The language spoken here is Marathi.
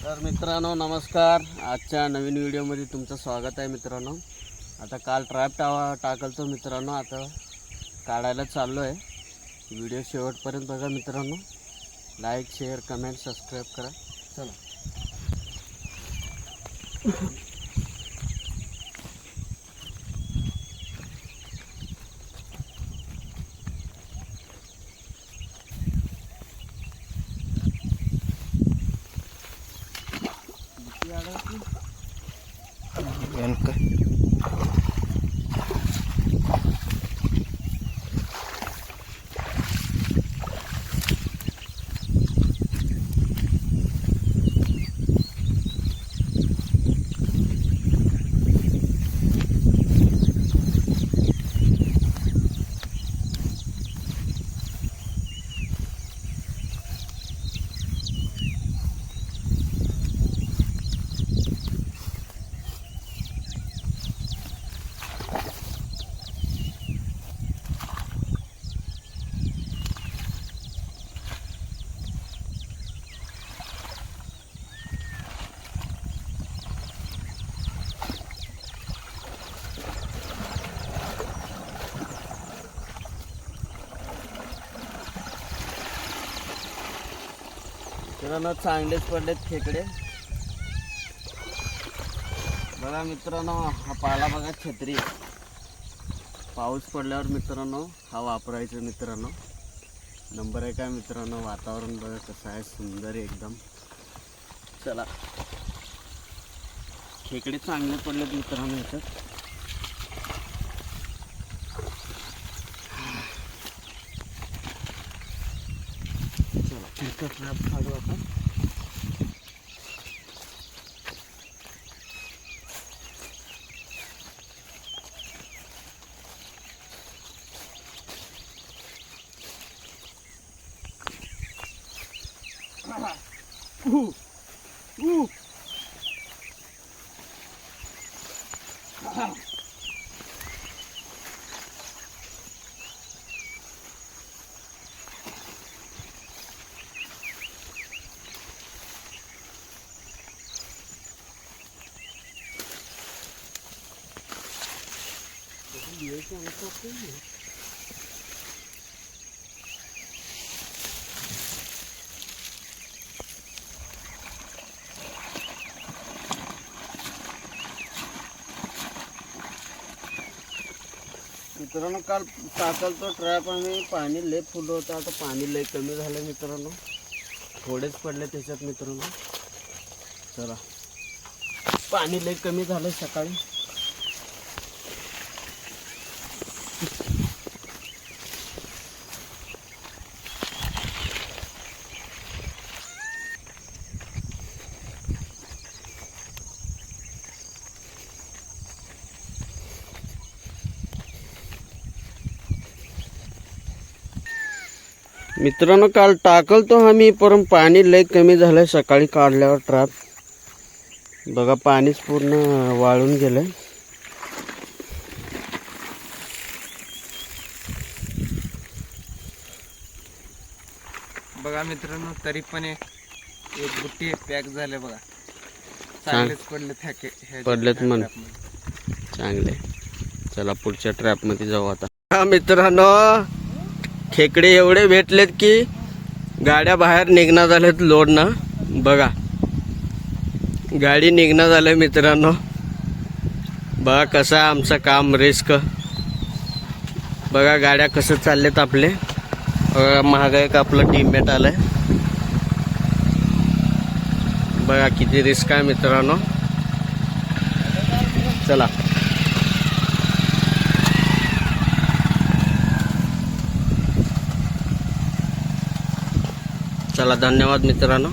तर मित्रांनो नमस्कार. आजच्या नवीन व्हिडिओमध्ये तुमचं स्वागत आहे मित्रांनो. आता काल ट्रॅप टाकलतो मित्रांनो, आता काढायला चाललो आहे. व्हिडिओ शेवटपर्यंत बघा मित्रांनो. लाईक शेअर कमेंट सबस्क्राईब करा. चला मित्रांनो, चांगलेच पडलेत खेकडे. बघा मित्रांनो, हा पाला बघा, छत्री. पाऊस पडल्यावर मित्रांनो हा वापरायचा मित्रांनो. नंबर आहे काय मित्रांनो. वातावरण बघा कसं आहे, सुंदर आहे एकदम. चला, खेकडे चांगले पडलेत मित्रांनो ह्याच्यात. चला फिरकत ट्रॅप काढू आपण. मित्रांनो, काल टाकलतो ट्रॅप आम्ही. पाणी लय फुल होतं. आता पाणी लय कमी झालं मित्रांनो. थोडेच पडले त्याच्यात मित्रांनो. चला, पाणी लय कमी झालं सकाळी. मित्रांनो, काल टाकलतो आम्ही, पण पाणी लय कमी झालंय सकाळी काढल्यावर ट्रॅप. बघा, पाणीच पूर्ण वाळून गेलंय. बघा मित्रांनो, तरी पण एक बुट्टी पॅक झाले बघा. चांगलेच पडलेत म्हण. चांगले. चला पुढच्या ट्रॅप मध्ये जाऊ आता. हा मित्रांनो, खेकडे एवढे भेटलेत की गाड्या बाहेर निघणार झाल्यात लोडनं. बघा, गाडी निघणं झालं मित्रांनो. बघा कसं आहे आमचं काम, रिस्क. बघा गाड्या कसं चाललेत आपले. महागा एक आपलं टीममेट आलंय. बघा किती रिस्क आहे मित्रांनो. चला, चला, धन्यवाद मित्रांनो.